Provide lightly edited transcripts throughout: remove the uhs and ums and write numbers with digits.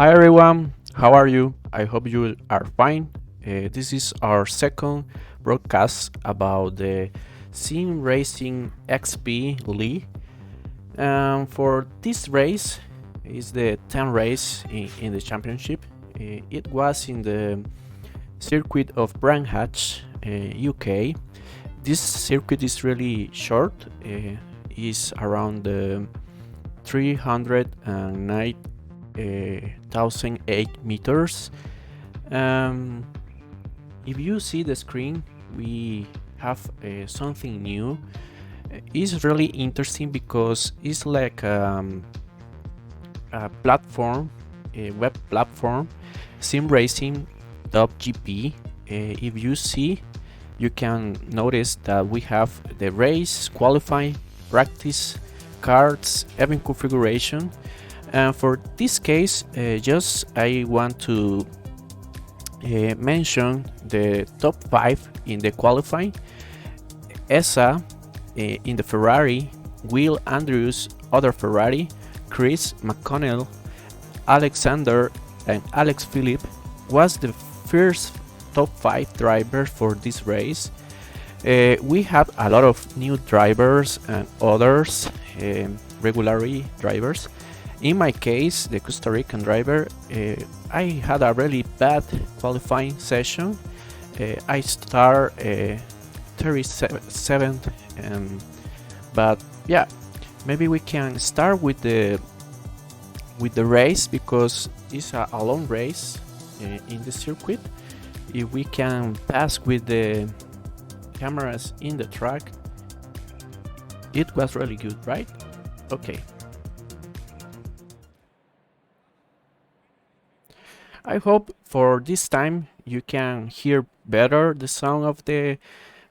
Hi everyone, how are you? I hope you are fine. This is our second broadcast about the Sim Racing XP League. For this race, is the 10th race in the championship. It was in the circuit of Branhatch, UK. This circuit is really short. Is around 309 1008 meters. If you see the screen, we have something new. It's really interesting because it's like a platform, a web platform, simracing.gp. If you see, you can notice that we have the race, qualifying, practice, cards, event configuration. For this case, I want to mention the top 5 in the qualifying. Esa in the Ferrari, Will Andrews, other Ferrari, Chris McConnell, Alexander and Alex Phillip was the first top 5 drivers for this race. We have a lot of new drivers and others, regularly drivers. In my case, the Costa Rican driver, I had a really bad qualifying session. I start 37th, but yeah, maybe we can start with the race because it's a long race in the circuit. If we can pass with the cameras in the track, it was really good, right? Okay. I hope for this time you can hear better the sound of the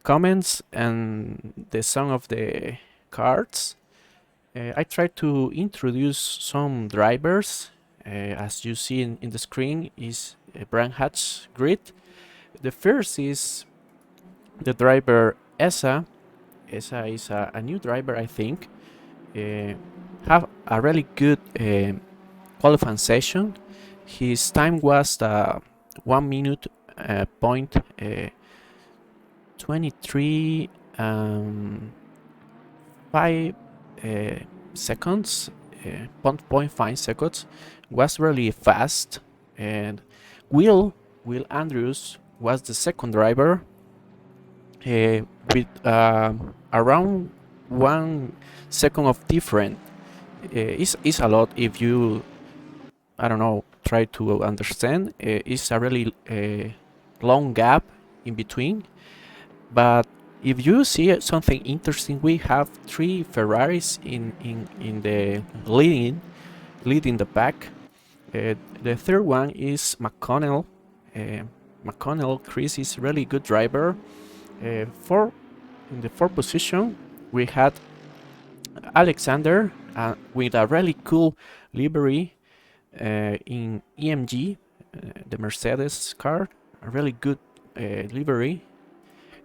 comments and the sound of the cards. I tried to introduce some drivers. As you see in the screen is a Branhatch grid. The first is the driver Esa. Esa is a new driver, I think. Have a really good qualifying session. His time was 1 minute point 23 5 seconds, 0.5 seconds. Was really fast. And Will Andrews was the second driver with around 1 second of difference. It's a lot if you, I don't know, try to understand. It's a really long gap in between. But if you see something interesting, we have 3 Ferraris in the leading the pack. The third one is McConnell. McConnell, Chris, is really good driver. In the fourth position, we had Alexander with a really cool livery in ENG, the Mercedes car, a really good livery.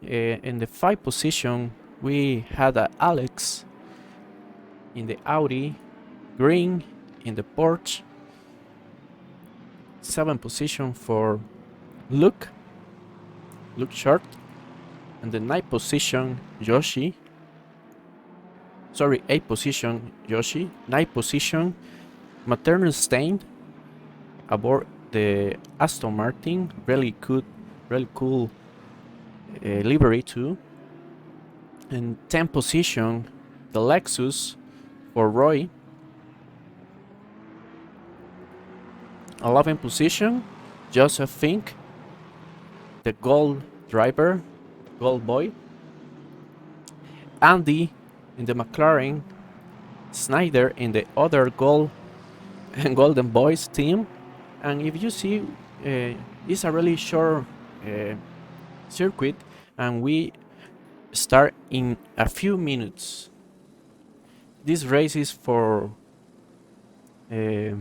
In the 5th position, we had Alex in the Audi green in the Porsche. 7th position for Luke Short. And the 9th position, Yoshi. Sorry, 8th position, Yoshi. 9th position, Maternal Stain aboard the Aston Martin. Really good, really cool livery too. And 10th position, the Lexus for Roy. 11th position, Joseph Fink, the gold driver, gold boy. Andy in the McLaren, Snyder in the other golden boys team. And if you see, it's a really short circuit, and we start in a few minutes. This race is for they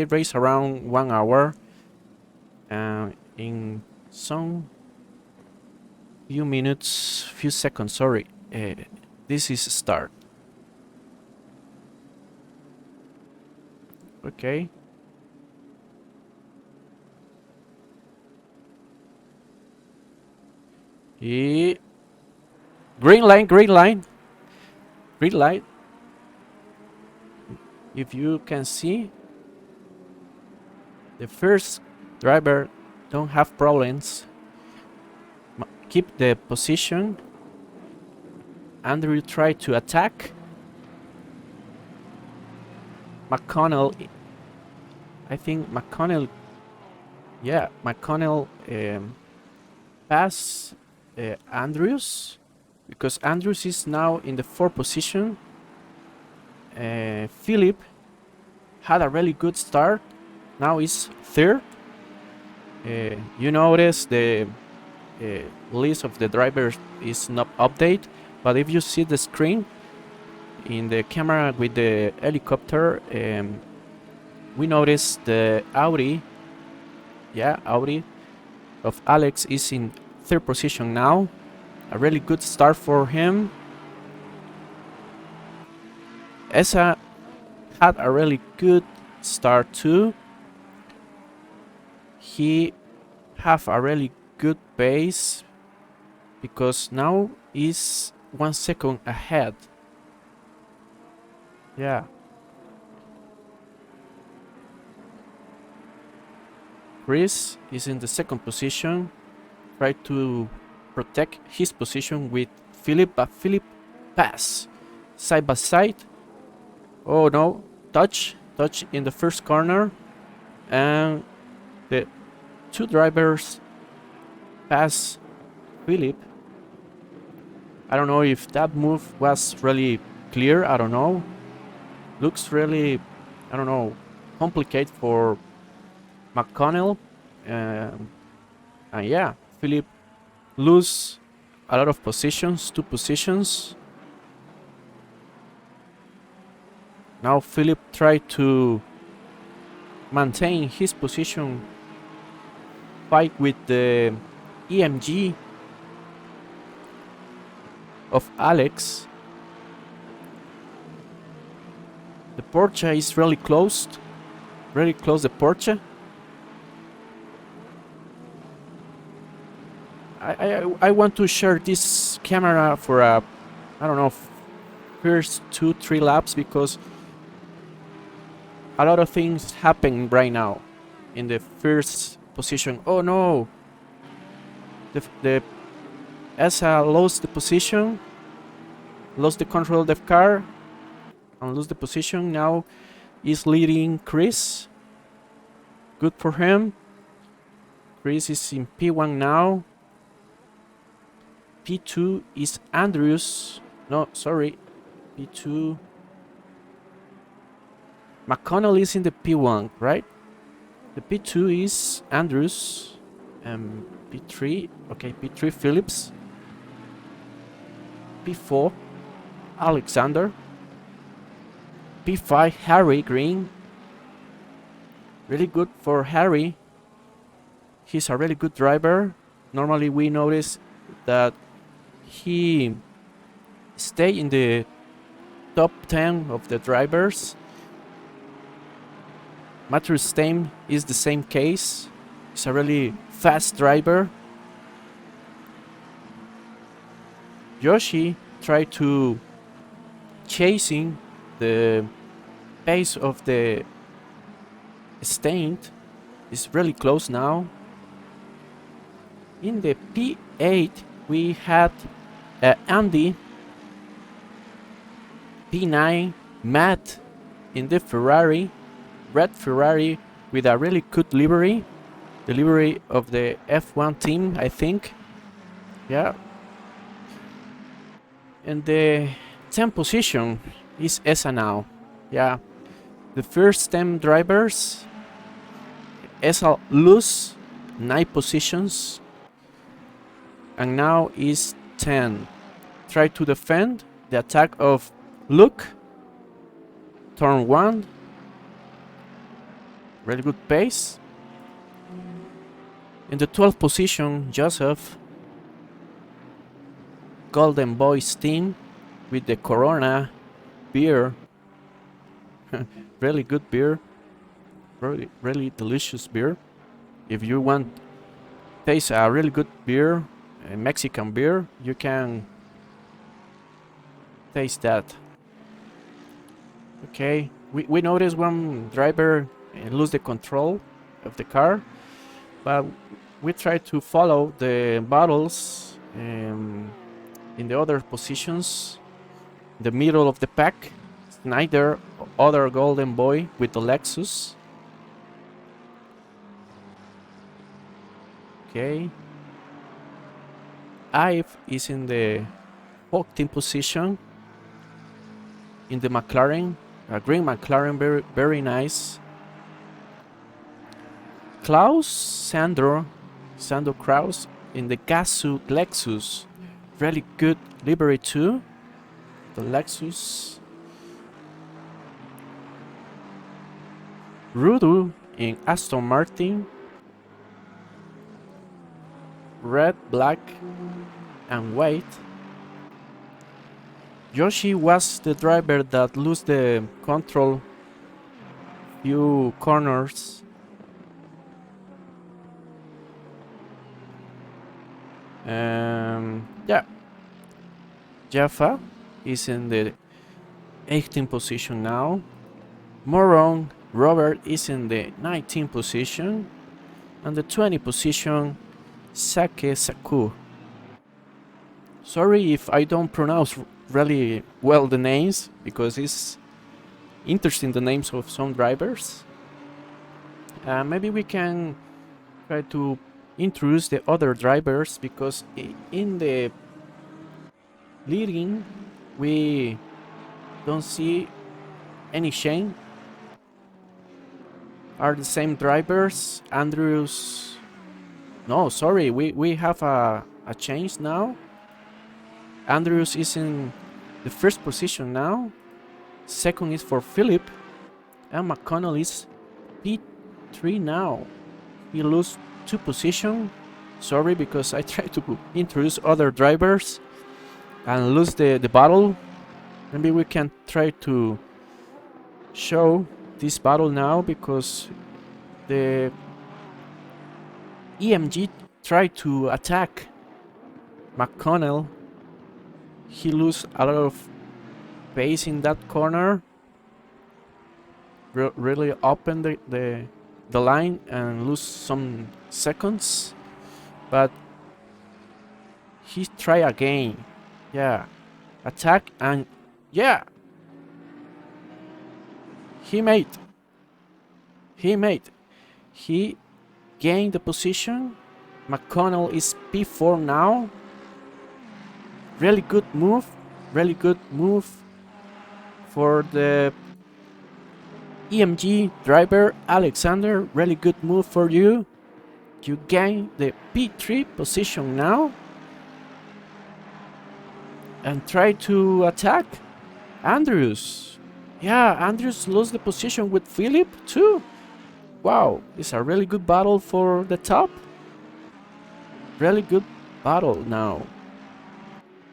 race around 1 hour. In some few minutes, few seconds, sorry, this is start. Okay. Green line. If you can see, the first driver don't have problems. Keep the position. Andrew tried to attack. McConnell, I think McConnell passed Andrews, because Andrews is now in the 4th position. Philip had a really good start. Now is 3rd. You notice the list of the drivers is not updated, but if you see the screen in the camera with the helicopter, we notice the Audi of Alex is in 3rd position now. A really good start for him. Esa had a really good start too. He have a really good pace, because now is 1 second ahead. Yeah. Chris is in the 2nd position. Try to protect his position with Philip, but Philip pass side by side. Oh no, touch in the first corner, and the 2 drivers pass Philip. I don't know if that move was really clear. I don't know. Looks really, I don't know, complicated for McConnell. And yeah, Philip lose a lot of positions, 2 positions. Now Philip tried to maintain his position, fight with the ENG of Alex. The Porsche is really close, the Porsche. I want to share this camera for I don't know, first 2-3 laps, because a lot of things happen right now in the first position. Oh no, the Esa lost the position, lost the control of the car, and lose the position. Now is leading Chris. Good for him. Chris is in P1 now. P2 is Andrews. No, sorry. P2. McConnell is in the P1, right? The P2 is Andrews. P3. Okay, P3 Phillips. P4 Alexander. P5 Harry Green. Really good for Harry. He's a really good driver. Normally we notice that he stay in the top 10 of the drivers. Matthew Stein is the same case. He's a really fast driver. Yoshi tried to chasing the pace of the Stained. Is really close now. In the P8 we had Andy, P9 Matt in the Ferrari, red Ferrari with a really good livery, the livery of the F1 team, I think. Yeah. And the 10th position is Esa now. Yeah. The first 10 drivers, Esa lose 9 positions and now is 10. Try to defend the attack of Luke. Turn 1. Really good pace. In the 12th position, Joseph. Golden Boys team with the Corona beer. Really good beer. Really delicious beer. If you want taste a really good beer, a Mexican beer, you can taste that. Okay, we noticed one driver lose the control of the car, but we try to follow the battles in the other positions, the middle of the pack. Snyder, other golden boy with the Lexus. Okay. Ive is in the 14th position in the McLaren, a green McLaren, very nice. Sandro Kraus in the Gazoo Lexus, really good livery too. The Lexus. Rudu in Aston Martin, red, black and white. Yoshi was the driver that lost the control few corners. Yeah. Jaffa is in the 18th position now. Moron Robert is in the 19th position. And the 20th position, Sake Saku. Sorry if I don't pronounce really well the names, because it's interesting, the names of some drivers. Maybe we can try to introduce the other drivers, because in the leading we don't see any change. Are the same drivers. Andrews, no, sorry, we have a change now. Andrews is in the first position now. Second is for Philip, and McConnell is P3 now. He lost 2 positions. Sorry, because I tried to introduce other drivers and lose the battle. Maybe we can try to show this battle now, because the EMG tried to attack McConnell. He lose a lot of pace in that corner. Really open the line and lose some seconds, but he try again. Yeah, attack, and yeah, he gained the position. McConnell is P4 now. Really good move for the EMG driver Alexander. Really good move for you. You gain the P3 position now and try to attack Andrews. Yeah, Andrews lost the position with Philip too. Wow, it's a really good battle for the top. Really good battle now.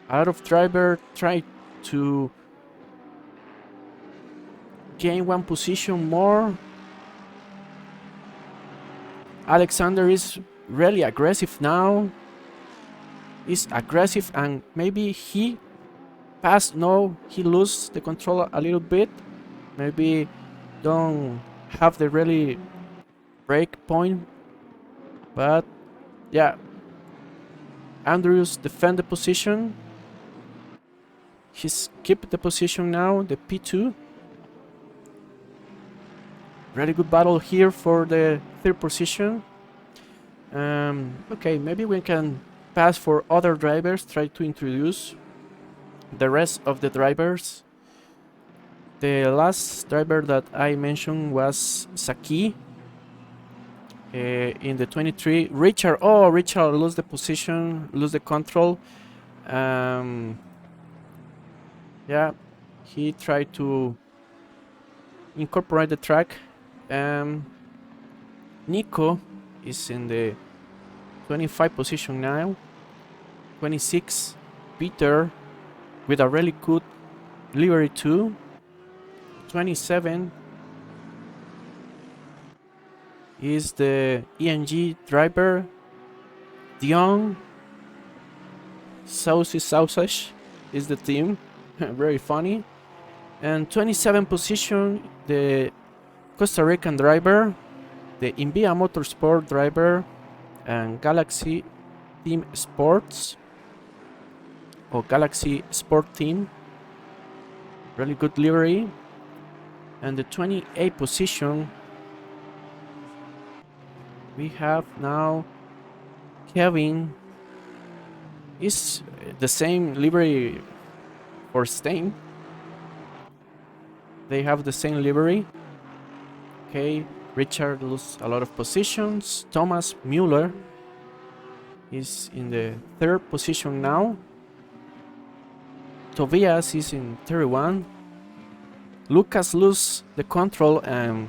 Out of driver try to gain one position more. Alexander is really aggressive now. He's aggressive and maybe he passed. No, he loses the control a little bit. Maybe don't have the really break point. But yeah, Andrews defend the position. He's kept the position now, the P2. Really good battle here for the third position. Okay, maybe we can pass for other drivers, try to introduce the rest of the drivers. The last driver that I mentioned was Saki in the 23. Richard, oh, Richard lost the position, lose the control. Yeah, he tried to incorporate the track. Nico is in the 25 position now. 26, Peter with a really good livery too. 27 is the ENG driver, Dion. Sausage is the team. Very funny. And 27 position, the Costa Rican driver, the Invia Motorsport driver, and Galaxy Team Sports or Galaxy Sport Team. Really good livery. And the 28 position, we have now Kevin. Is the same livery for Stein. They have the same livery. Okay, Richard loses a lot of positions. Thomas Mueller is in the third position now. Tobias is in 31. Lucas loses the control and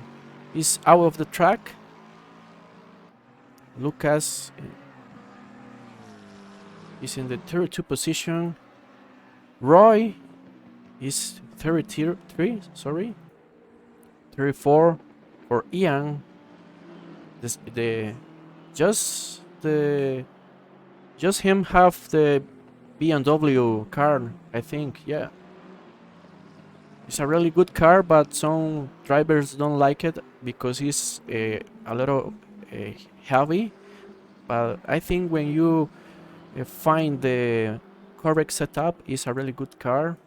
is out of the track. Lucas is in the 32 position. Roy is 33, sorry. 34 for Ian. Just him have the BMW car, I think, yeah. It's a really good car, but some drivers don't like it because it's a little heavy. But I think when you find the correct setup, it's a really good car.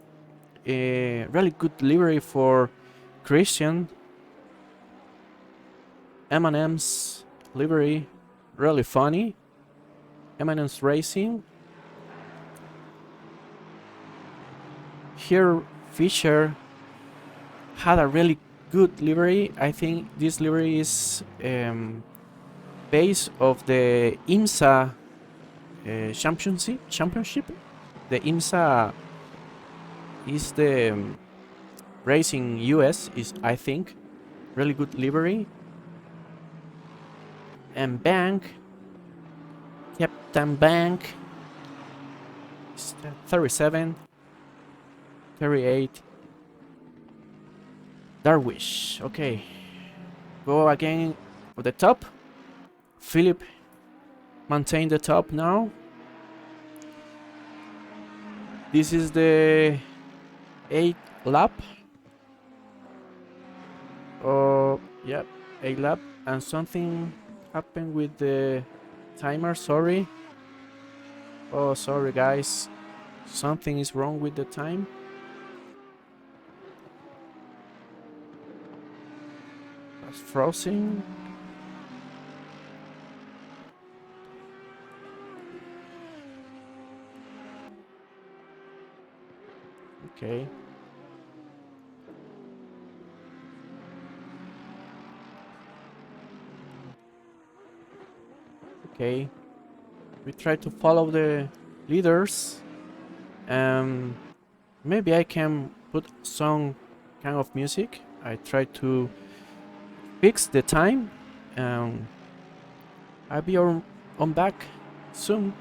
A really good livery for Christian. M&M's livery, really funny. M&M's Racing. Here Fisher had a really good livery. I think this livery is base of the IMSA championship. The IMSA is the racing US, is I think really good livery. And Bank, Captain Bank, 37, 38. Darwish, okay. Go again for the top. Philip maintain the top now. This is the 8th lap. Oh, yeah, 8th lap. And something happened with the timer, sorry. Oh, sorry guys. Something is wrong with the time. That's frozen. Okay. Okay. We try to follow the leaders. Maybe I can put some kind of music. I try to fix the time. I'll be on back soon.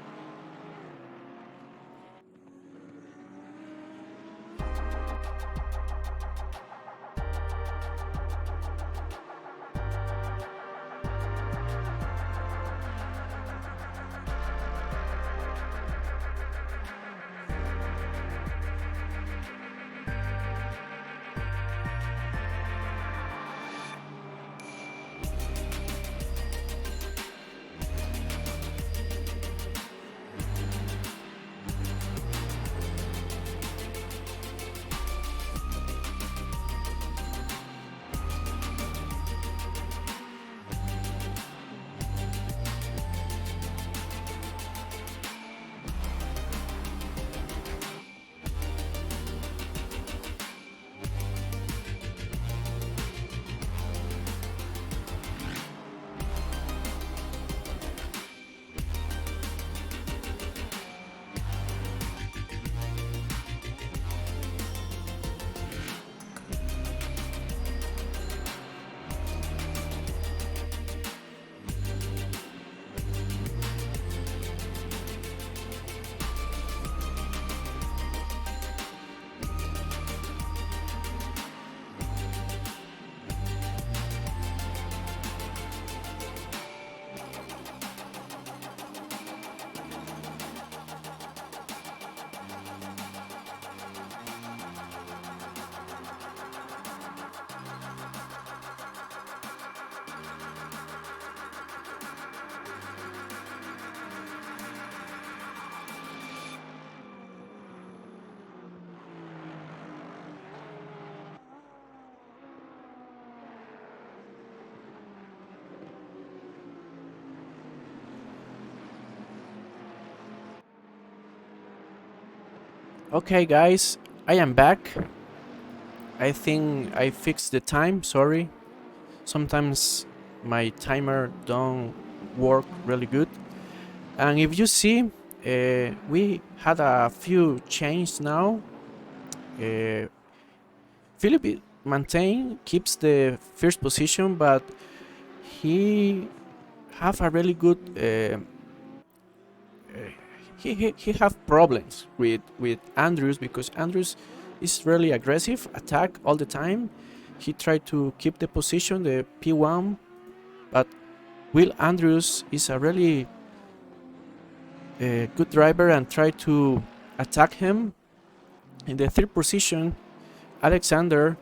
Okay, guys, I am back. I think I fixed the time. Sorry. Sometimes my timer don't work really good. And if you see, we had a few changes now. Uh, Philip keeps the first position, but he have a really good he have problems with Andrews, because Andrews is really aggressive, attack all the time. He tried to keep the position, the P1, but Will Andrews is a really good driver and try to attack him. In the third position, Alexander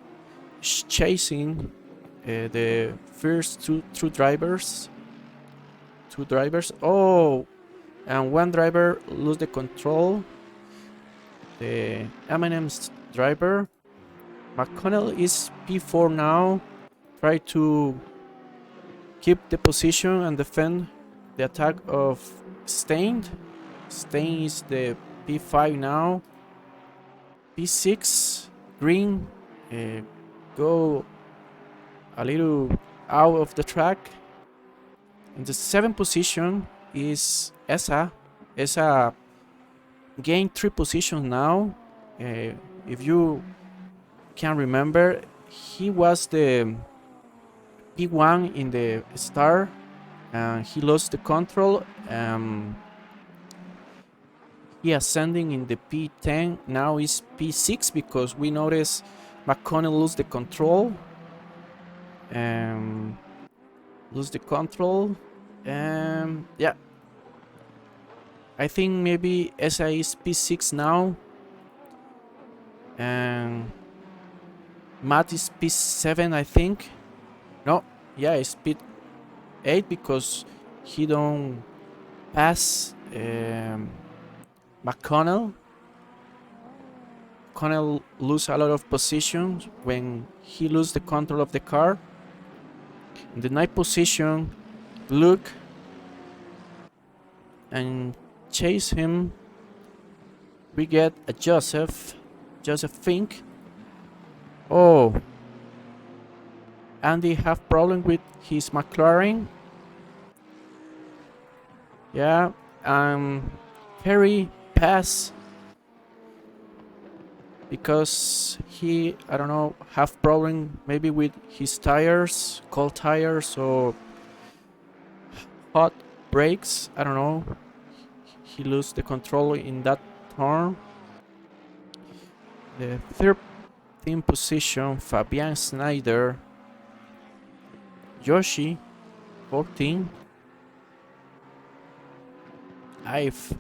is chasing the first two drivers. Two drivers. Oh, and one driver lose the control. The Eminem's driver. McConnell is P4 now. Try to keep the position and defend the attack of Stained. Stained is the P5 now. P6 Green go a little out of the track. In the 7th position is Esa. Esa gained 3 positions now. If you can remember, he was the P1 in the start, and he lost the control. He ascending in the P10, now is P6 because we notice McConnell lose the control. Lose the control. Yeah, I think maybe SI is P6 now, and Matt is P7, I think. No, yeah, it's P8 because he don't pass McConnell. McConnell lose a lot of positions when he lose the control of the car. In the 9th position, Luke and chase him. We get a Joseph Fink. Oh, Andy have problem with his McLaren. Yeah, Perry pass because he, I don't know, have problem maybe with his tires, cold tires or hot brakes. I don't know. He lose the control in that turn. The 13th position, Fabian Snyder. Yoshi, 14. Ive,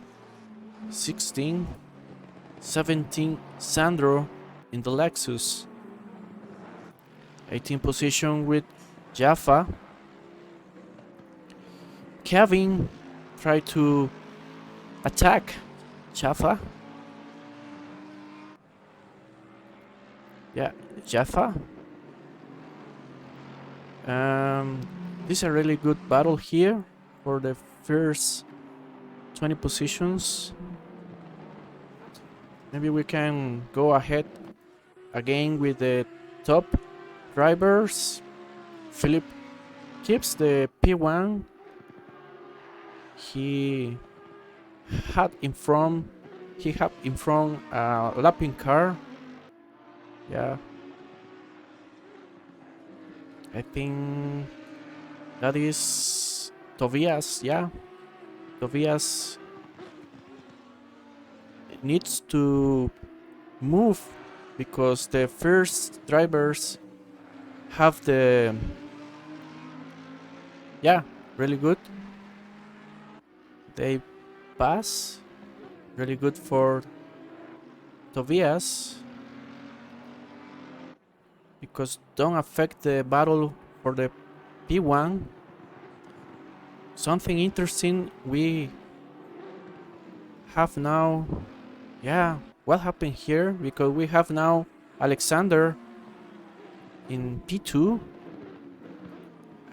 16. 17, Sandro in the Lexus. 18th position with Jaffa. Kevin tried to attack Jaffa. Yeah, Jaffa. This is a really good battle here for the first 20 positions. Maybe we can go ahead again with the top drivers. Philip keeps the P1. He had in front a lapping car. Yeah, I think that is Tobias. Yeah, Tobias needs to move because the first drivers have the really good. They pass really good for Tobias because don't affect the battle for the P1. Something interesting we have now. Yeah, what happened here? Because we have now Alexander in P2.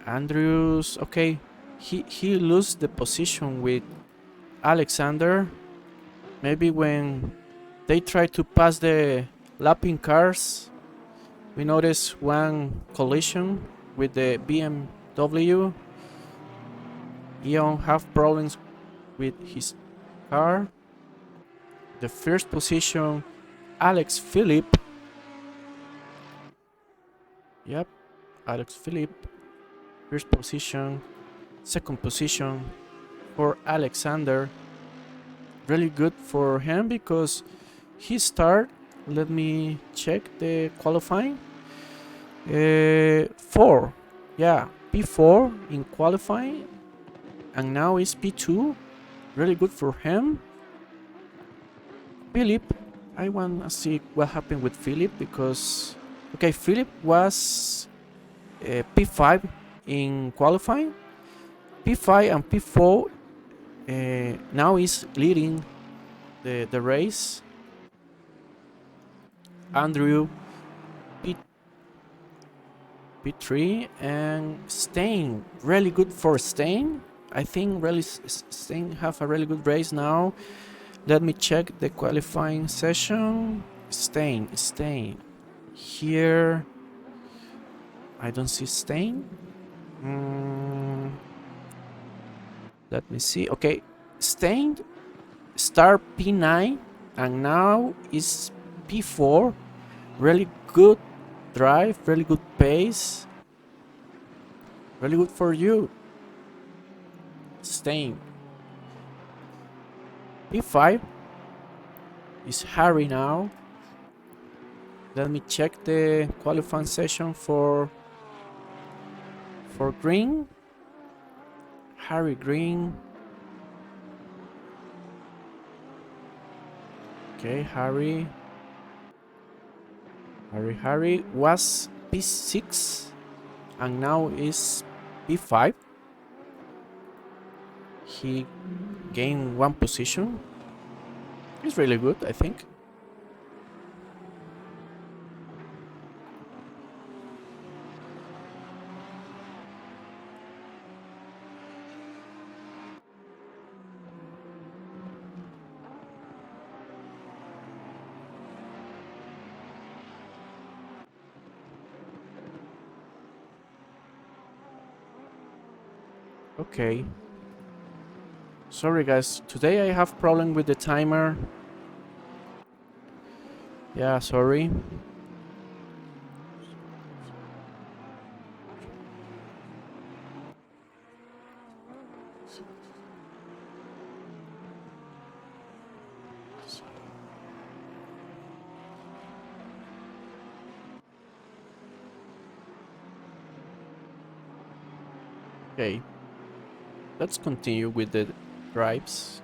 Andrews, okay, he lose the position with Alexander. Maybe when They try to pass the lapping cars. We notice one collision with the BMW. Ion have problems with his car. The first position, Alex Phillip. Yep, Alex Phillip. First position. Second position for Alexander. Really good for him because he started. Let me check the qualifying. 4. Yeah, P4 in qualifying. And now is P2. Really good for him. Philip, I want to see what happened with Philip because... Okay, Philip was P5 in qualifying. P5 and P4 now is leading the race. Andrew P3 and Stein, really good for Stein. I think really Stein have a really good race now. Let me check the qualifying session. Stein here. I don't see Stein. Let me see. Okay, Stein start P9 and now is P4. Really good drive, really good pace. Really good for you, Stein. P5 is Harry now. Let me check the qualifying session for Green. Harry Green. Okay, Harry was P6 and now is P5. He gained 1 position. It's really good, I think. Okay. Sorry guys, today I have problem with the timer. Yeah, sorry. Okay. Let's continue with the drives.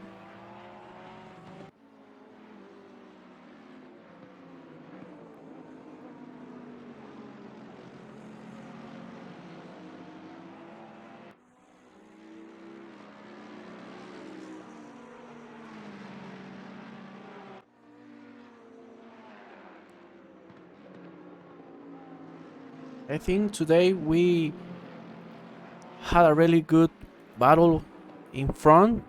I think today we had a really good battle in front.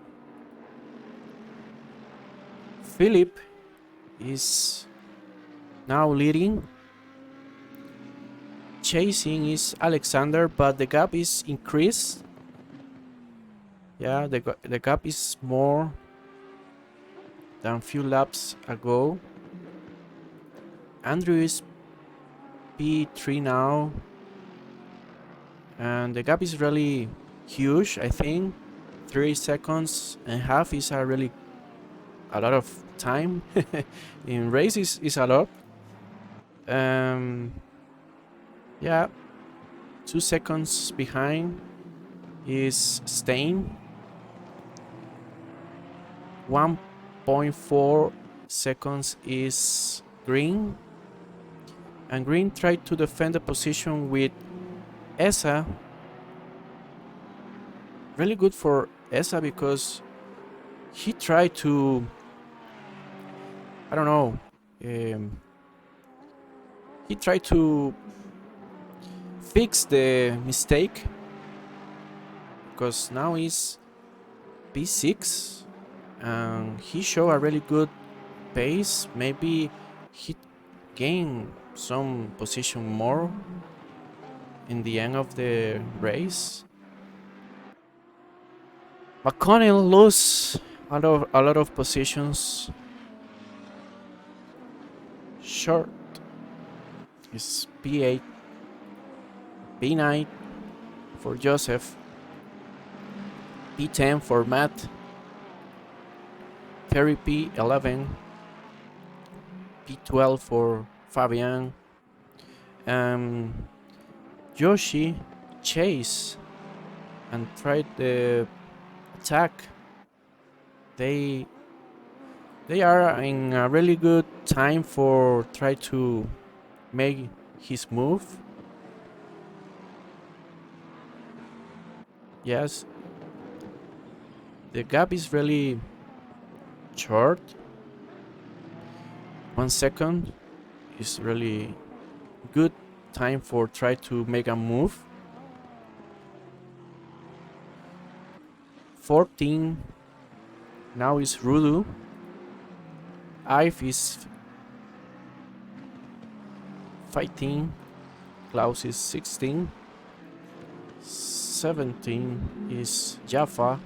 Philip is now leading. Chasing is Alexander, but the gap is increased. Yeah, the gap is more than a few laps ago. Andrew is P3 now. And the gap is really huge, I think. 3 seconds and a half is a lot of time. In races is a lot. Yeah, 2 seconds behind is Stein. 1.4 seconds is Green. And Green tried to defend the position with Esa. Really good for Esa because he tried to, I don't know, he tried to fix the mistake because now he's P6 and he showed a really good pace, maybe he gained some position more in the end of the race. McConnell lose a lot of positions. Short is P8, P9 for Joseph, P10 for Matt, Terry P11, P12 for Fabian, Yoshi chase and tried the attack. They are in a really good time for try to make his move. Yes, the gap is really short. 1 second is really good time for try to make a move. 14 now is Rudu. Ive is 15. Klaus is 16. 17 is Jaffa.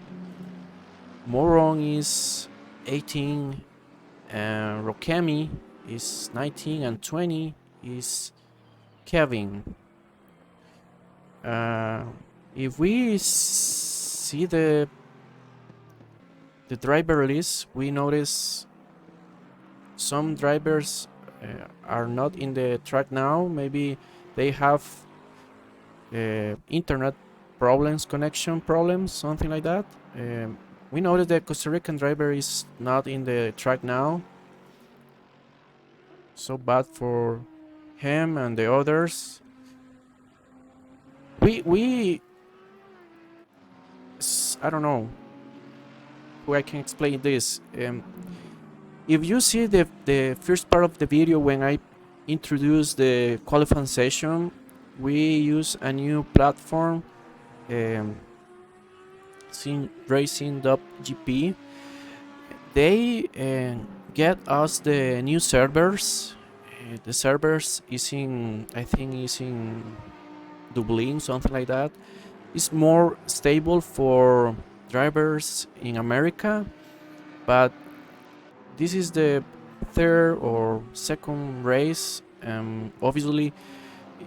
Moron is 18. And Rokemi is 19, and 20 is Kevin. If we see the driver list, we notice some drivers are not in the track now. Maybe they have internet problems, connection problems, something like that. We noticed the Costa Rican driver is not in the track now. So bad for him and the others. We I don't know who I can explain this. If you see the first part of the video when I introduce the qualifying session, we use a new platform, Racing.gp. They get us the new servers. The servers is in, I think, is in Dublin, something like that. It's more stable for drivers in America, but this is the third or second race. Obviously,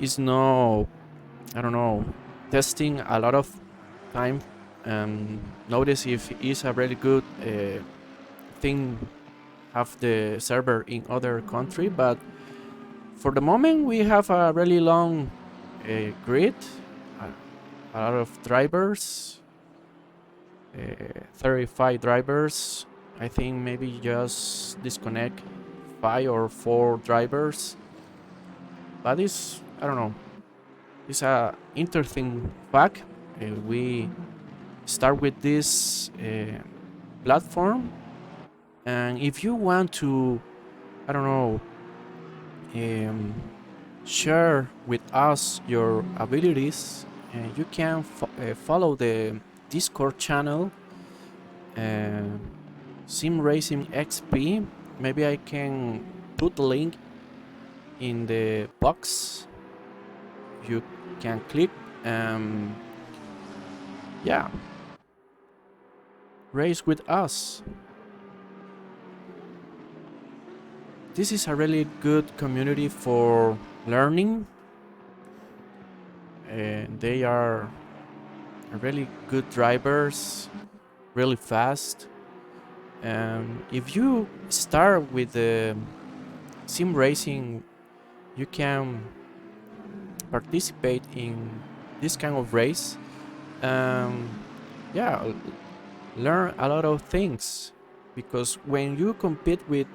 it's no, I don't know, testing a lot of time. Notice if it's a really good thing have the server in other country, but for the moment we have a really long grid, a lot of drivers, 35 drivers. I think maybe just disconnect 5 or 4 drivers, but it's, I don't know, it's a interesting fact. We start with this platform, and if you want to, I don't know, share with us your abilities, you can follow the Discord channel, Sim Racing XP. Maybe I can put the link in the box. You can click, yeah, race with us. This is a really good community for learning, and they are really good drivers, really fast. If you start with the sim racing, you can participate in this kind of race. Yeah, learn a lot of things, because when you compete with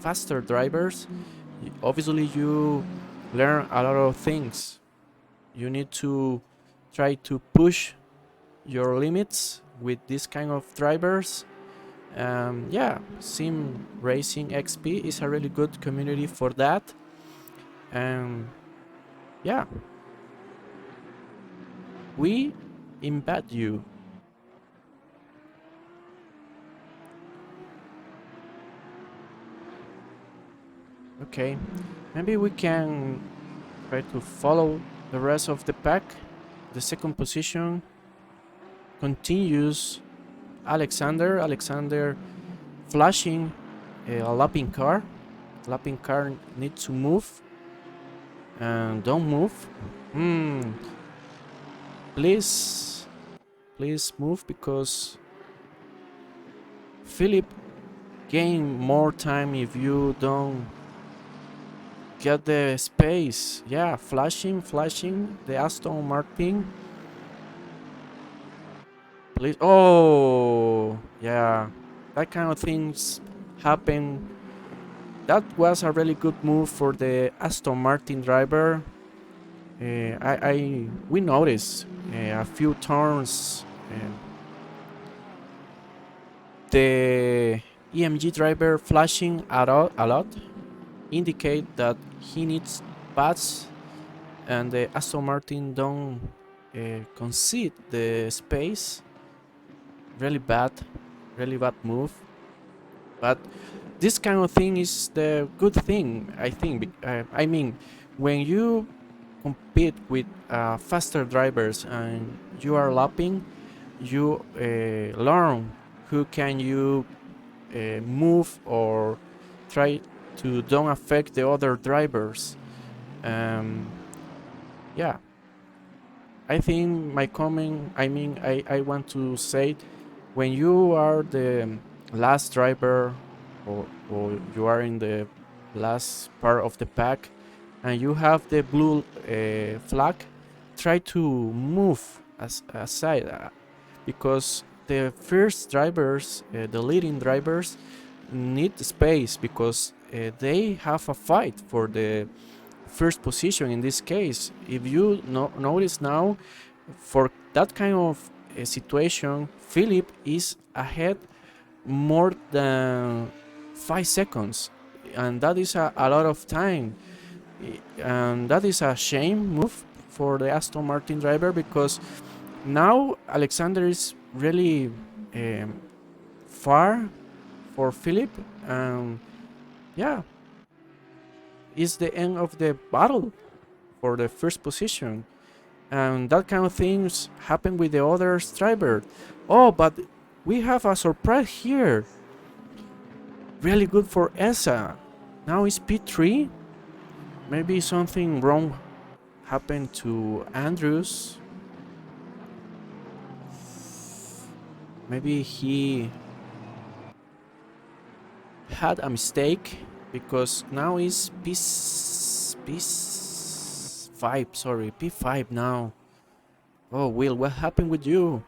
faster drivers, obviously you learn a lot of things. You need to try to push your limits with this kind of drivers. Yeah, Sim Racing XP is a really good community for that. Yeah, we invite you. Okay, maybe we can try to follow the rest of the pack. The second position continues Alexander. Alexander flashing a lapping car. Lapping car needs to move and don't move. Please, please move because Philip gain more time if you don't get the space. Yeah, flashing the Aston Martin. Please. Oh, yeah, that kind of things happen. That was a really good move for the Aston Martin driver. We noticed a few turns. The ENG driver flashing a lot indicate that he needs pads, and the Aston Martin don't concede the space. Really bad move. But this kind of thing is the good thing, I think. I mean, when you compete with faster drivers and you are lapping, you learn who can you move or try to don't affect the other drivers. Yeah, I think my comment, I want to say, when you are the last driver, or you are in the last part of the pack and you have the blue flag, try to move aside, because the first drivers, the leading drivers, need space because they have a fight for the first position. In this case, if you notice now, for that kind of situation, Philip is ahead more than 5 seconds, and that is a lot of time, and that is a shame move for the Aston Martin driver, because now Alexander is really far for Philip, and yeah, it's the end of the battle for the first position. And that kind of things happen with the other driver. Oh, but we have a surprise here. Really good for ESA. Now it's P3. Maybe something wrong happened to Andrews. Maybe he had a mistake, because now it's P5. Sorry, P5 now. Oh, Will, what happened with you?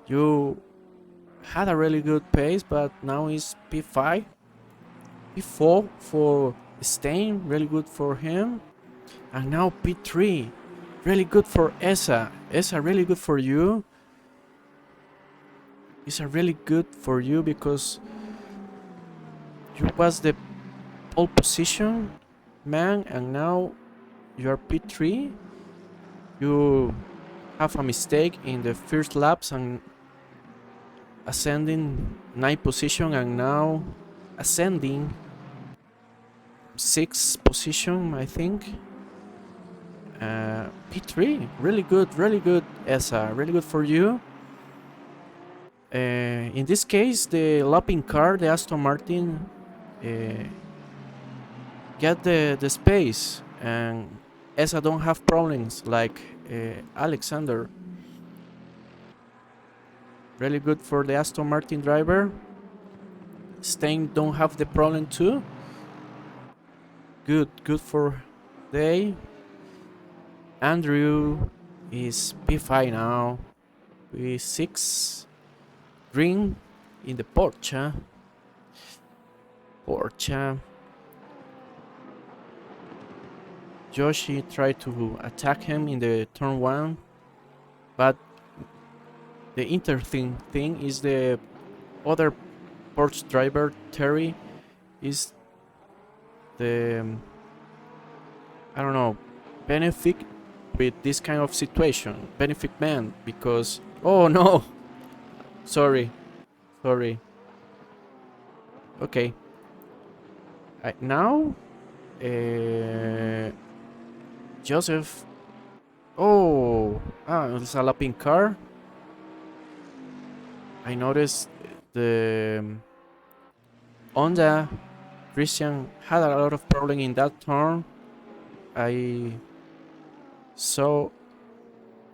You had a really good pace, but now it's P5. P4 for Stein, really good for him. And now P3, really good for ESA. ESA, really good for you. It's a really good for you because you was the pole position man, and now you're P3. You have a mistake in the first laps and ascending 9th position, and now ascending 6th position, I think. P3, really good, ESA, really good for you. In this case, the lapping car, the Aston Martin, get the space, and ESA don't have problems like Alexander. Really good for the Aston Martin driver. Stein don't have the problem too. Good for they. Andrew is P5 now. P6. Green in the Porsche. Joshi tried to attack him in the turn 1, but the interesting thing is the other Porsche driver, Terry, is the, I don't know, benefit with this kind of situation. Benefit man, because, oh no, sorry. Okay, Now, uh, Joseph. Oh, it's a lapping car. I noticed the Honda Christian had a lot of problem in that turn. I saw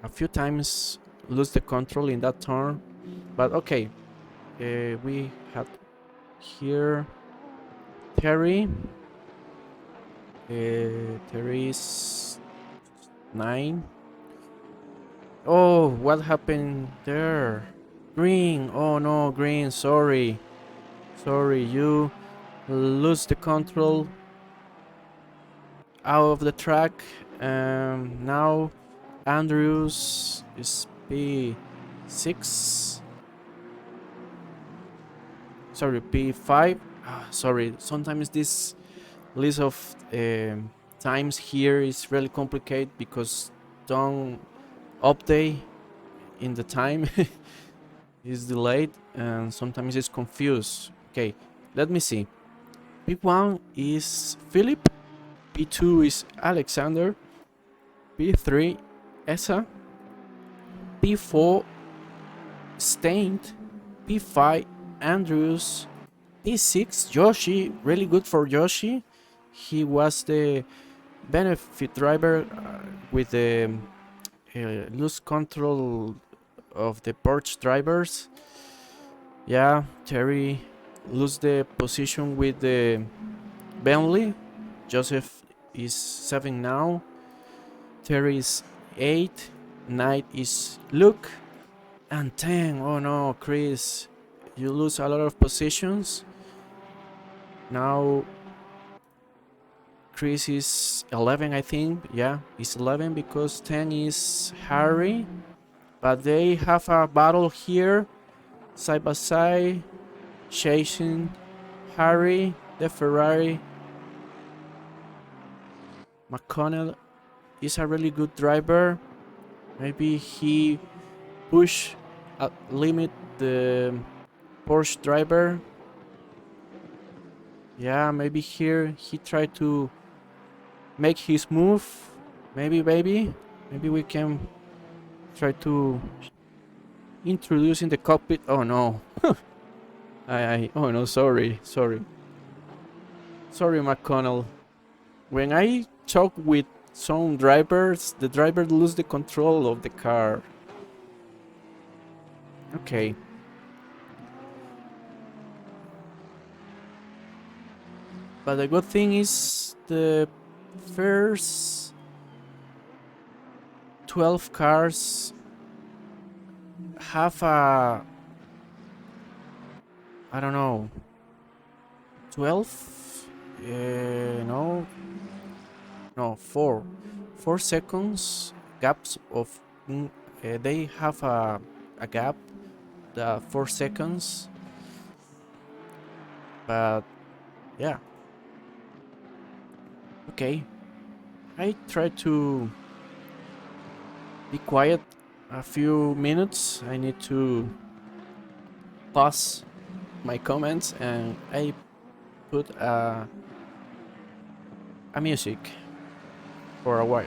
a few times lose the control in that turn, but okay. We had here Terry. Terry is 9. Oh, what happened there? Green. Oh no, Green. Sorry. Sorry, you lose the control out of the track. Now Andrews is P6. Sorry, P5. Sorry, sometimes this list of times here is really complicated because don't update in the time is delayed and sometimes it's confused. Okay, let me see. P1 is Philip, P2 is Alexander, P3 Esa, P4 Stained, P5 Andrews, P6 Yoshi, really good for Yoshi. He was the benefit driver with the loose control of the Porsche drivers. Yeah, Terry lose the position with the Bentley. Joseph is 7 now. Terry is 8. 9 is Luke. And 10. Oh no, Chris. You lose a lot of positions. Now Chris is 11, I think. Yeah, it's 11 because 10 is Harry. But they have a battle here, side by side, chasing Harry, the Ferrari. McConnell is a really good driver. Maybe he push limit the Porsche driver. Yeah, maybe here he tried to make his move. Maybe we can try to introduce in the cockpit. Oh no. Oh no, sorry, McConnell. When I talk with some drivers, the driver lose the control of the car. Okay. But the good thing is the first 12 cars have a, I don't know, 12? No, 4 seconds gaps of, they have a gap, the 4 seconds, but yeah. Okay, I try to be quiet a few minutes. I need to pause my comments and I put a music for a while.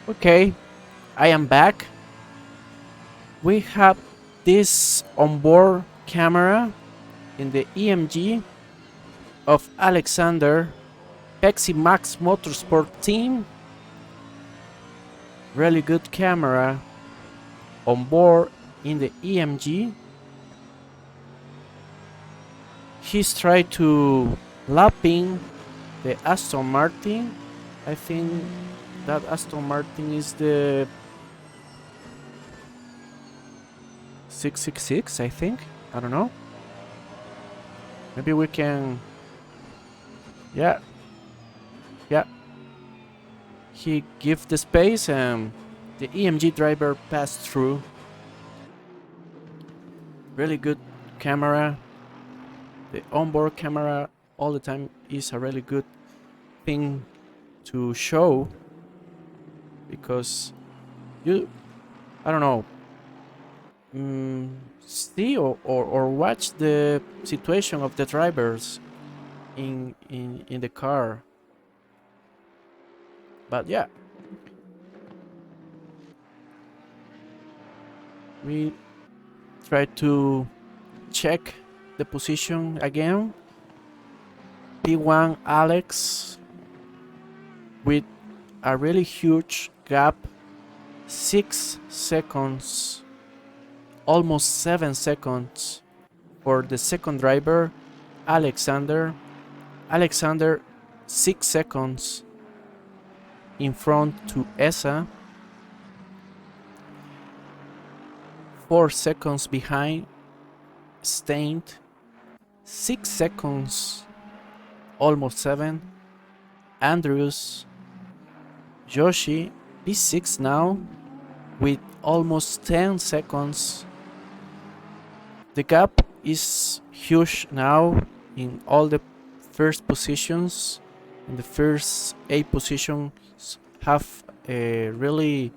Okay, I am back. We have this onboard camera in the EMG of Alexander Pepsi Max Motorsport team. Really good camera on board in the EMG. He's tried to lapping the Aston Martin. I think that Aston Martin is the 666, I think. I don't know. Maybe we can... Yeah. Yeah. He give the space and the EMG driver passed through. Really good camera. The onboard camera all the time is a really good thing to show, because you, I don't know, see or watch the situation of the drivers in the car. But yeah, we try to check the position again. P1 Alex with a really huge gap, 6 seconds, almost 7 seconds for the second driver, Alexander. Alexander 6 seconds in front to Esa, 4 seconds behind Stained, 6 seconds, almost 7, Andrews. Yoshi P6 now with almost 10 seconds. The gap is huge now in all the first positions. In the first 8 positions have really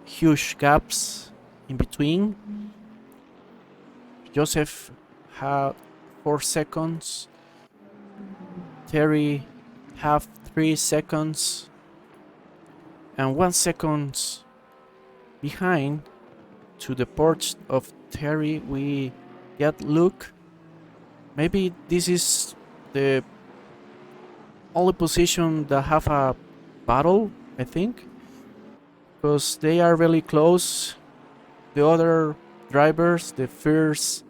huge gaps in between. Joseph had 4 seconds. Terry have 3 seconds. And 1 second behind to the porch of Terry we get Luke. Maybe this is the only position that have a battle, I think, because they are really close. The other drivers, the first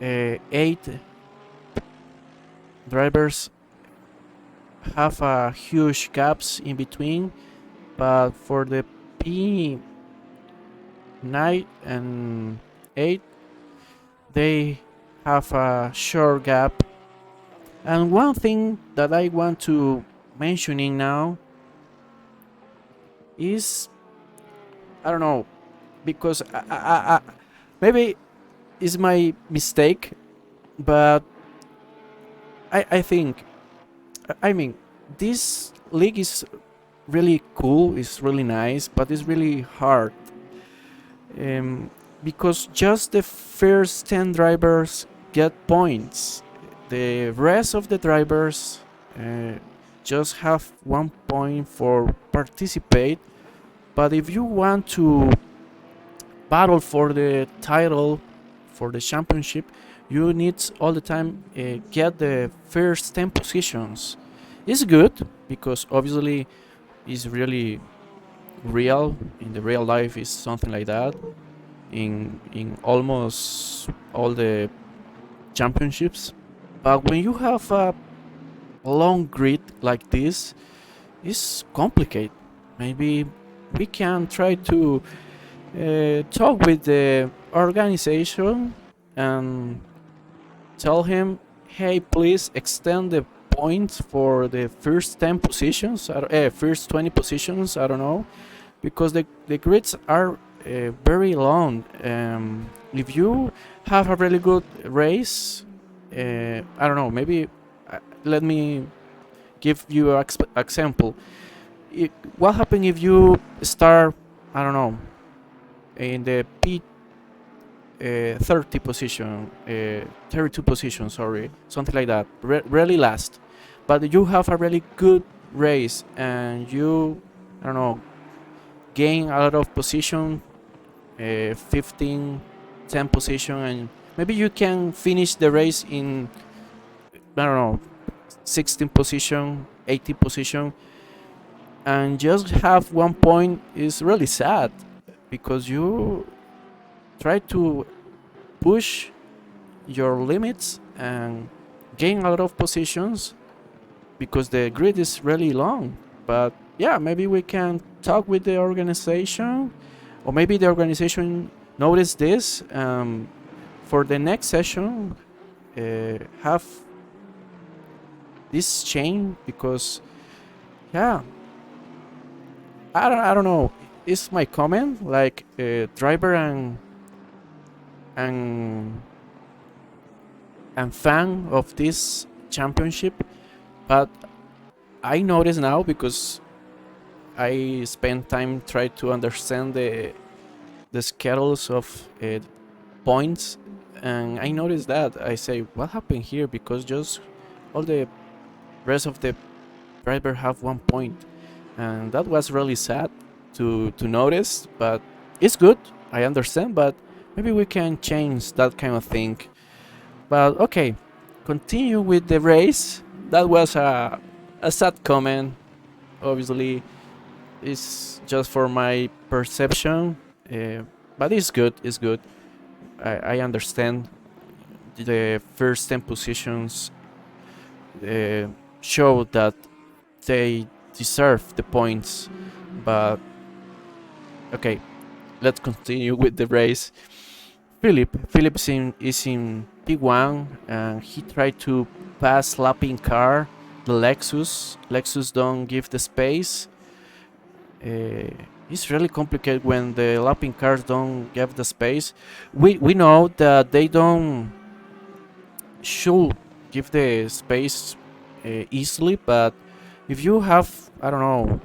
8 drivers have a huge gaps in between, but for the P9 and 8 they have a short gap. And one thing that I want to mentioning now is, I don't know, because I maybe it's my mistake, but I think, I mean, this league is really cool, it's really nice, but it's really hard, because just the first 10 drivers get points. The rest of the drivers just have 1 point for participate. But if you want to battle for the title, for the championship, you need all the time get the first 10 positions. It's good because obviously it's really real. In the real life is something like that in almost all the championships. But when you have a long grid like this, it's complicated. Maybe we can try to talk with the organization and tell him, hey, please extend the points for the first 10 positions, first 20 positions, I don't know, because the grids are very long. If you have a really good race, I don't know, maybe let me give you an example. What happens if you start, I don't know, in the P 30 position, 32 position, sorry, something like that, really last, but you have a really good race and you, I don't know, gain a lot of position, 15, 10 position, and maybe you can finish the race in, I don't know, 16 position, 18 position, and just have 1 point is really sad, because you try to push your limits and gain a lot of positions because the grid is really long. But yeah, maybe we can talk with the organization, or maybe the organization notice this, for the next session, have this change, because yeah, I don't know, it's my comment, like, driver and and fan of this championship. But I notice now, because I spend time trying to understand the schedules of points, and I noticed that I say, what happened here? Because just all the rest of the driver have 1 point, and that was really sad to notice. But it's good, I understand, but maybe we can change that kind of thing. But okay, continue with the race. That was a sad comment. Obviously, it's just for my perception, but it's good. It's good. I understand the first 10 positions show that they deserve the points. But okay, let's continue with the race. Philip is in P1, and he tried to pass lapping car, the Lexus don't give the space. It's really complicated when the lapping cars don't give the space. We know that they don't should give the space easily, but if you have, I don't know,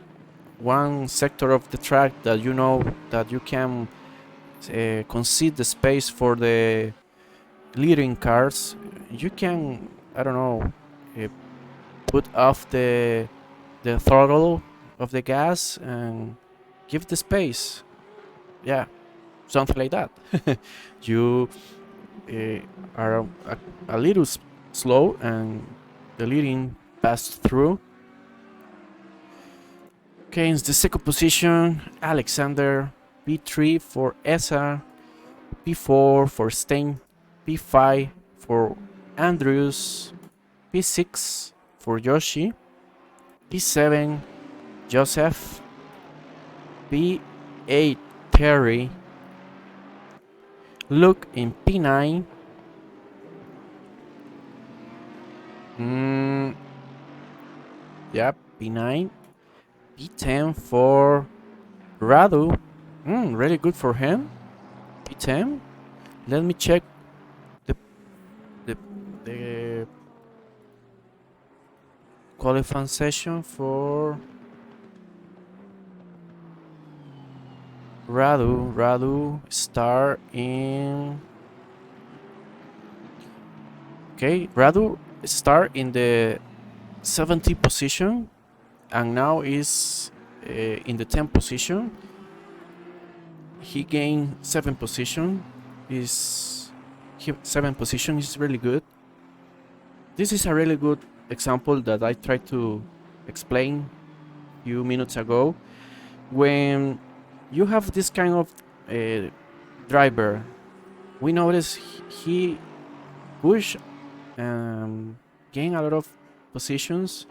one sector of the track that you know that you can concede the space for the leading cars, you can, I don't know, uh, put off the throttle of the gas and give the space. Yeah, something like that. You are a little slow, and the leading passed through. Okay, in the second position, Alexander. P3 for Esa, P4 for Stein, P5 for Andrews, P6 for Yoshi, P7 Joseph, P8 Terry, Luke in P9, yeah, P9, P10 for Radu, really good for him, P10. Let me check the the qualifying session for Radu start in. Okay, Radu start in the 70th position, and now is in the 10th position. He gained 7 position. Is 7 position is really good. This is a really good example that I tried to explain a few minutes ago. When you have this kind of driver, we notice he push gain a lot of positions,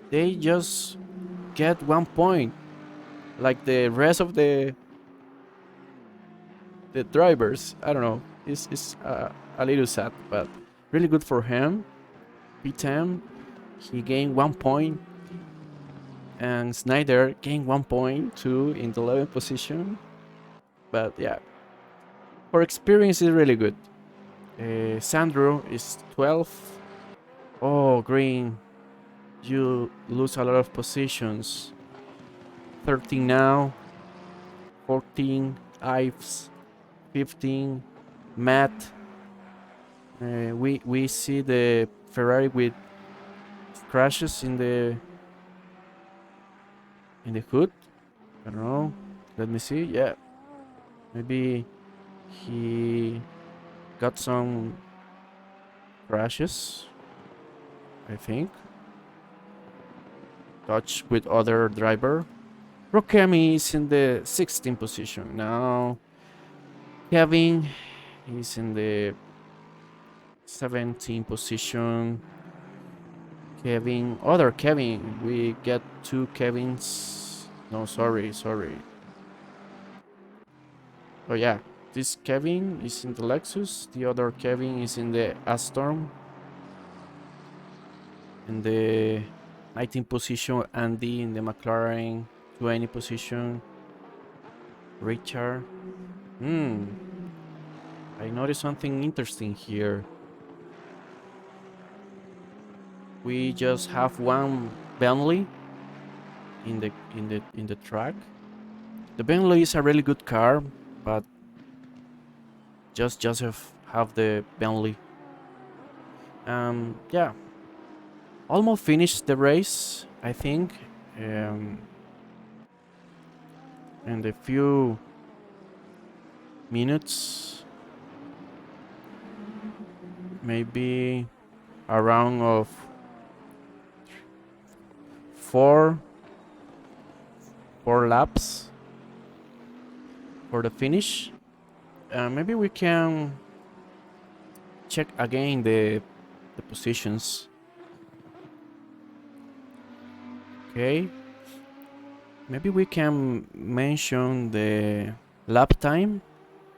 they just get 1 point, like the rest of the drivers. I don't know, it's a little sad, but really good for him. P10, he gained 1 point, and Snyder gained 1 point too in the 11th position. But yeah, for experience is really good. Sandro is 12th. Oh, Green, you lose a lot of positions. 13 now, 14 Ives, 15 Matt. We see the Ferrari with crashes in the hood. I don't know. Let me see. Yeah, maybe he got some crashes, I think. Touch with other driver. Rokemi is in the 16th position. Now Kevin is in the 17th position. Other Kevin. We get two Kevins. No, sorry. Oh yeah, this Kevin is in the Lexus. The other Kevin is in the Astorm. In the 19th position, Andy in the McLaren 20 position. Richard. I noticed something interesting here. We just have one Bentley in the track. The Bentley is a really good car, but just Joseph have the Bentley. Yeah, almost finished the race, I think. In a few minutes, maybe a round of four laps for the finish. Maybe we can check again the positions. Okay. Maybe we can mention the lap time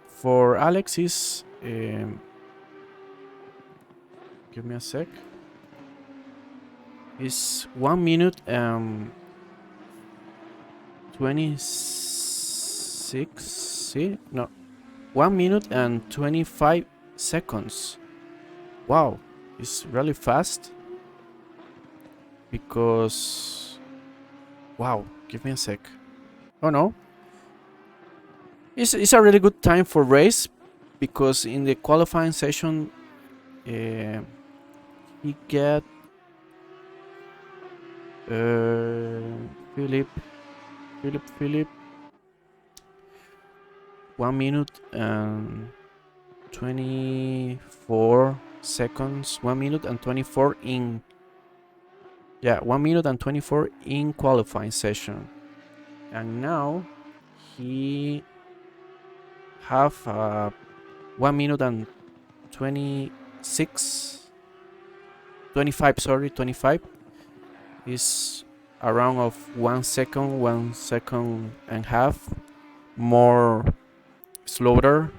for Alex is. Give me a sec. Is 1 minute 26. See? No, 1 minute and 25 seconds. Wow, it's really fast. Because wow, give me a sec. Oh no, it's a really good time for race because in the qualifying session he get Philip 1 minute and 24 seconds. 1 minute and 24 in 1 minute and 24 in qualifying session, and now he have 1 minute and 26 25 sorry 25 is around of 1 second, 1 second and a half more slower,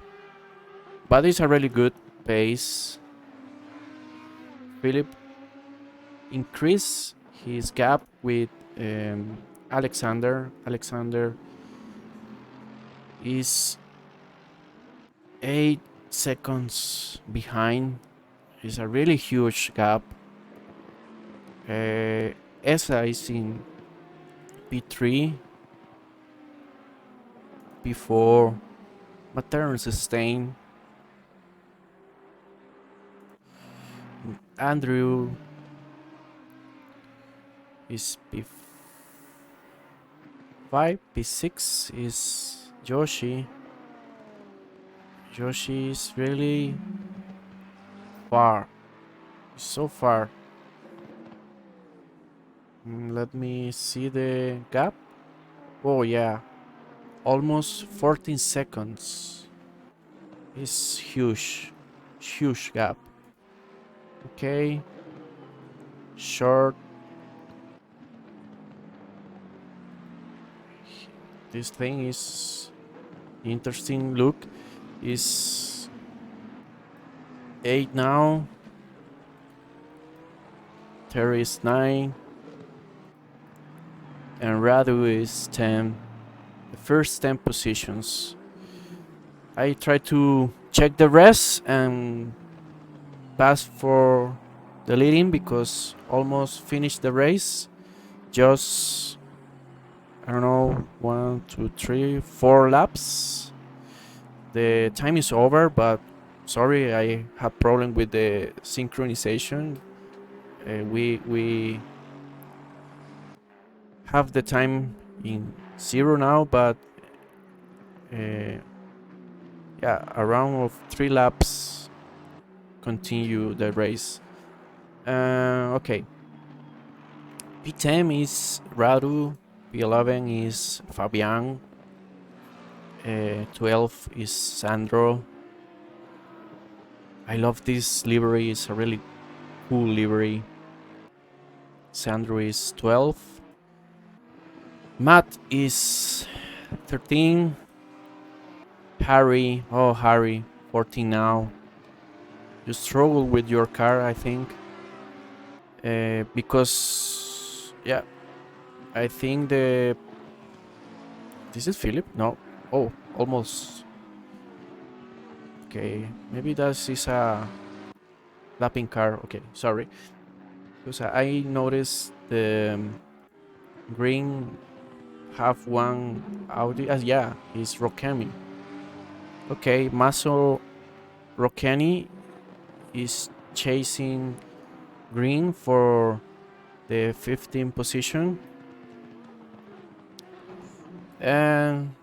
but it's a really good pace. Philip increase his gap with Alexander is 8 seconds behind. It's a really huge gap. Esa is in P3, P4, Matern sustain. Andrew is P5, P6 is Yoshi. Yoshi is really far. So far. Let me see the gap. Oh yeah, almost 14 seconds. It's huge gap. Okay, short. This thing is interesting. Look, is 8 now. Terry is 9. And Radu is 10. The first 10 positions. I try to check the rest and pass for the leading because almost finished the race. Just, I don't know, 1, 2, 3, 4 laps. The time is over, but sorry, I have problem with the synchronization. We have the time in 0 now, but yeah, a round of 3 laps continue the race. Okay. P10 is Radu, P11 is Fabian, 12 is Sandro. I love this livery, it's a really cool livery. Sandro is 12. Matt is 13. Harry, oh Harry, 14 now. You struggle with your car, I think. Because, yeah, I think the... This is Philip? No. Oh, almost. Okay, maybe that is a lapping car. Okay, sorry. Because I noticed the green have one Audi. Yeah, it's Rokemi. Okay, Maso Rokeni is chasing green for the 15th position. And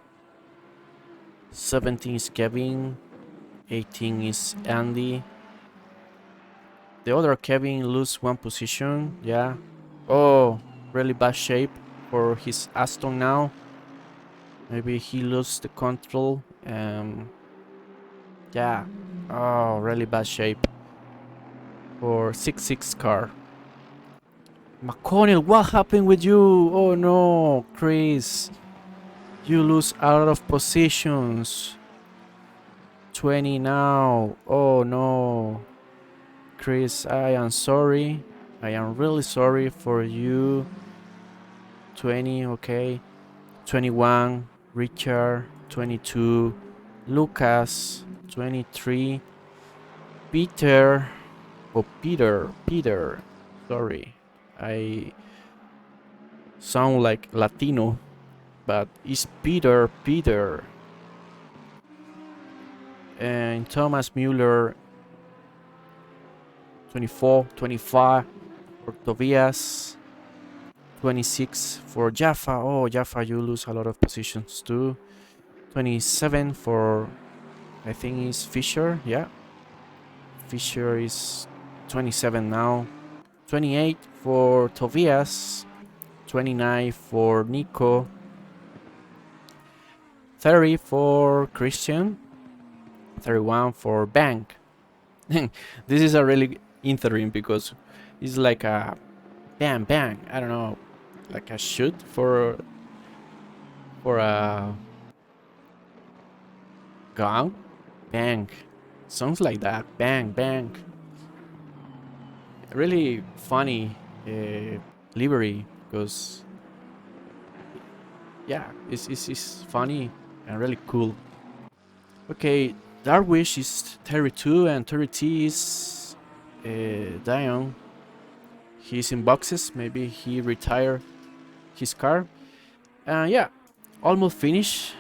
17 is Kevin, 18 is Andy. The other Kevin lose 1 position, yeah. Oh, really bad shape for his Aston now. Maybe he lost the control. Yeah. Oh, really bad shape for 6-6 car. McConnell, what happened with you? Oh no, Chris. You lose a lot of positions. 20 now. Oh no. Chris, I am sorry. I am really sorry for you. 20, okay. 21, Richard. 22, Lucas. 23, Peter. Oh, Peter. Sorry. I sound like Latino, but it's Peter. And Thomas Mueller, 24, 25 for Tobias, 26 for Jaffa. Oh, Jaffa, you lose a lot of positions too. 27 for, I think it's Fisher. Yeah, Fisher is 27 now. 28 for Tobias, 29 for Nico, 30 for Christian, 31 for Bank. This is a really interim because it's like a bang, I don't know, like a shoot for a gun. Bang, sounds like that. Bang. Really funny livery because yeah, it's funny and really cool. Okay, Darwish is 32 and 30 is Dion. He's in boxes. Maybe he retired his car. Yeah, almost finished.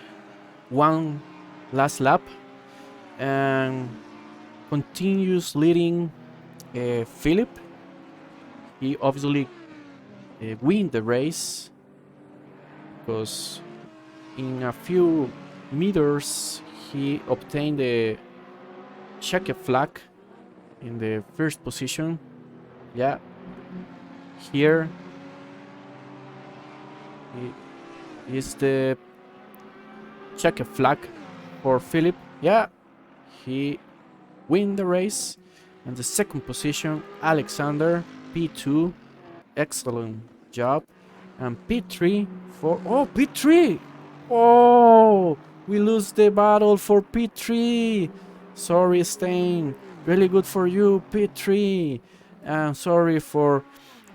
One last lap and continues leading Philip. He obviously win the race because in a few meters he obtained the checkered flag in the first position. Yeah, here is the checkered flag for Philip. Yeah, he win the race. And the second position, Alexander, P2, excellent job. And P3 for, oh, P3! Oh, we lose the battle for P3. Sorry, Stain. Really good for you, P3. And sorry for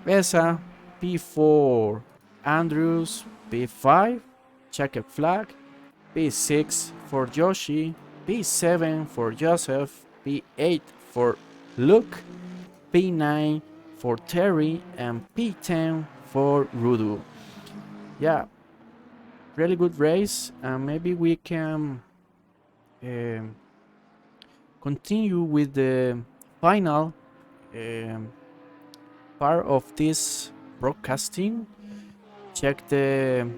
Esa, P4. Andrews, P5. Checkered flag. P6 for Yoshi. P7 for Joseph. P8 for Luke. P9 for Terry. And P10 for Rudu. Yeah, really good race. Maybe we can continue with the final part of this broadcasting. Check the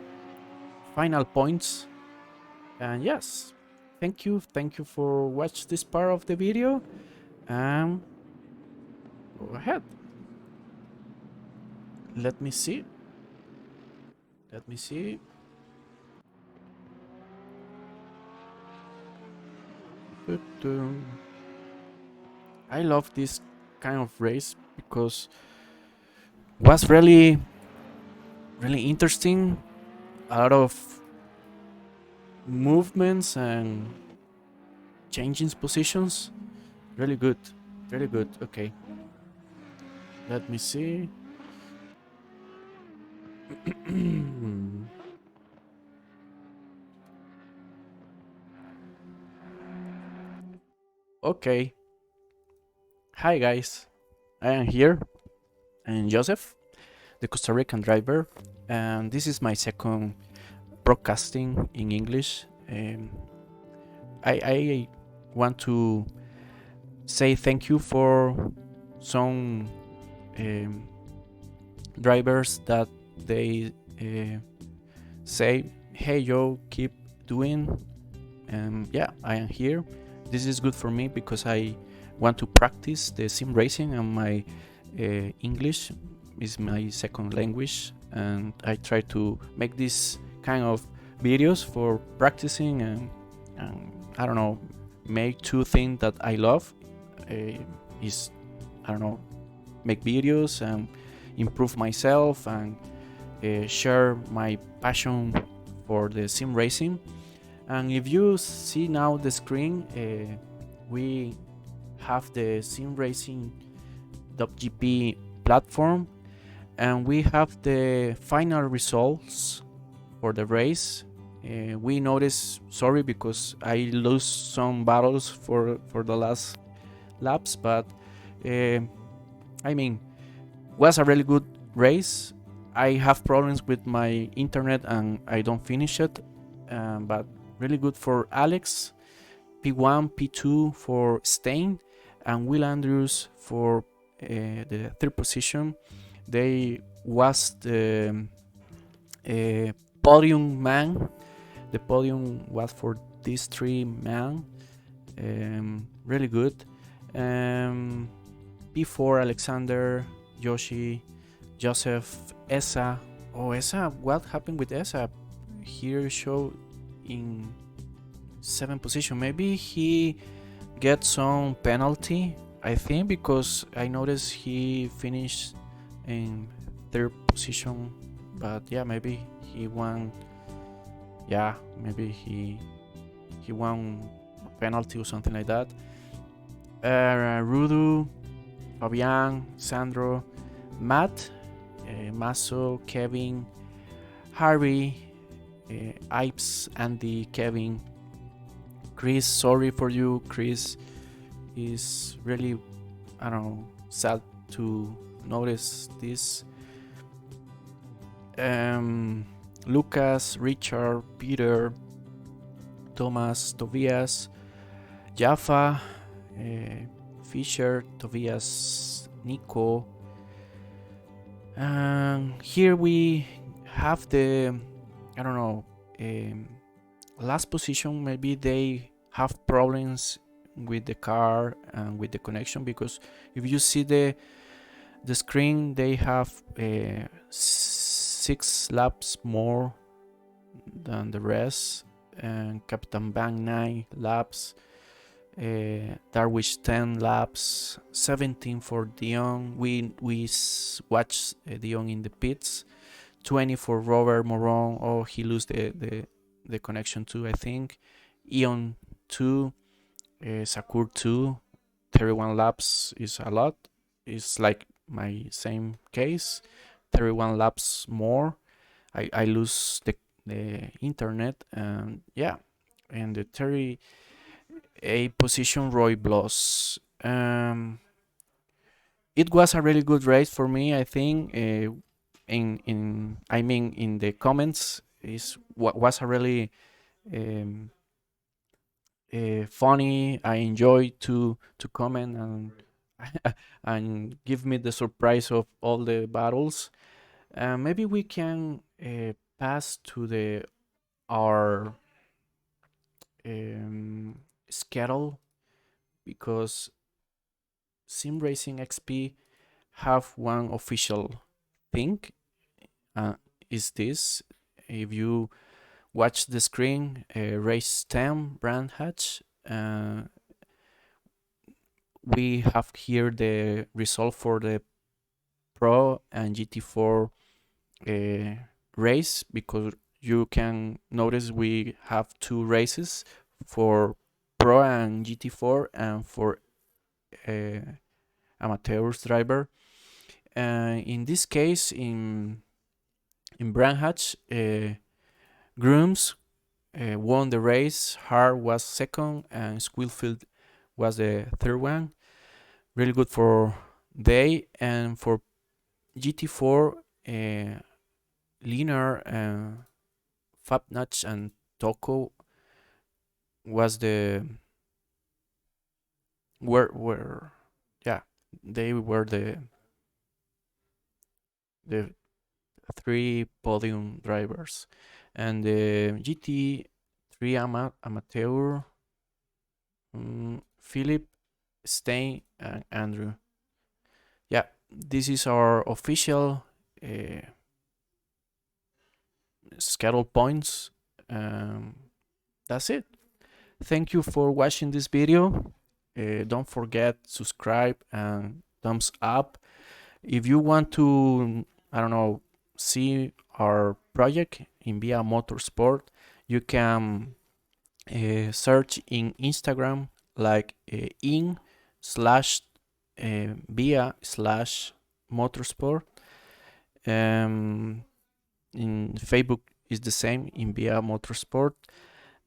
final points. And yes, thank you for watch this part of the video. Go ahead. Let me see. I love this kind of race because was really interesting. A lot of movements and changing positions. Really good. Okay, let me see. Okay. Hi guys, I am here. I'm Joseph, the Costa Rican driver, and this is my second broadcasting in English. I want to say thank you for some drivers that they say, hey Joe, keep doing. Yeah, I am here. This is good for me because I want to practice the sim racing, and my English is my second language, and I try to make this kind of videos for practicing and I don't know, make two things that I love. Is, I don't know, make videos and improve myself and share my passion for the sim racing. And if you see now the screen, we have the sim racing.gp platform, and we have the final results for the race. We noticed, sorry because I lost some battles for the last laps, but I mean, was a really good race. I have problems with my internet and I don't finish it, but really good for Alex, P1, P2 for Stein, and Will Andrews for the third position. They was the podium man. The podium was for these three men. Really good. P4 Alexander, Yoshi, Joseph, Esa. Oh, Esa, what happened with Esa? Here show in 7th position. Maybe he get some penalty, I think, because I noticed he finished in 3rd position. But yeah, maybe he won. Yeah, maybe he won a penalty or something like that. Rudu, Fabian, Sandro, Matt, Maso, Kevin, Harry, Ipes, Andy, Kevin, Chris. Sorry for you, Chris. Is really, I don't know, sad to notice this. Lucas, Richard, Peter, Thomas, Tobias, Jaffa, Fisher, Tobias, Nico. Here we have the, I don't know, last position. Maybe they have problems with the car and with the connection, because if you see the screen, they have 6 laps more than the rest, and Captain Bang 9 laps, Darwish 10 laps, 17 for Dion. We watched Dion in the pits. 20 for Robert Moron. Oh, he lost the connection too, I think. Eon 2, Sakur 2. 31 laps is a lot. It's like my same case. 31 laps more. I lose the internet, and yeah, and the 38 position Roy Bloss. It was a really good race for me, I think. In the comments is what was a really funny. I enjoy to comment and and give me the surprise of all the battles. Maybe we can pass to the our schedule, because Sim Racing XP have one official thing, uh, is this. If you watch the screen, race 10 brand hatch, we have here the result for the Pro and GT4 race, because you can notice we have two races for Pro and GT4 and for amateurs driver. In this case, in brand hatch, Grooms won the race. Hart was second, and Squilfield was the third one. Really good for they. And for GT4, Linar, Fabnach, and Toko was the were yeah, they were the three podium drivers. And the GT3 amateur, Philip, Stein, and Andrew. Yeah, this is our official schedule points. That's it. Thank you for watching this video. Don't forget subscribe and thumbs up. If you want to, I don't know, see our project in Via Motorsport, you can search in Instagram like in slash via slash motorsport. In Facebook is the same, in Via Motorsport.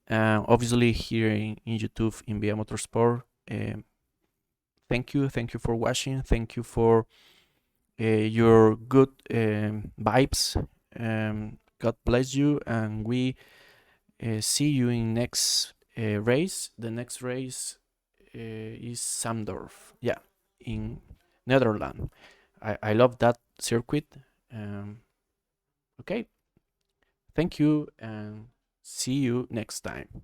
Obviously here in YouTube in Via Motorsport. Thank you for watching. Thank you for your good vibes. God bless you, and we see you in next race. The next race is Samdorf, yeah, in Netherlands. I love that circuit. Okay, thank you, and see you next time.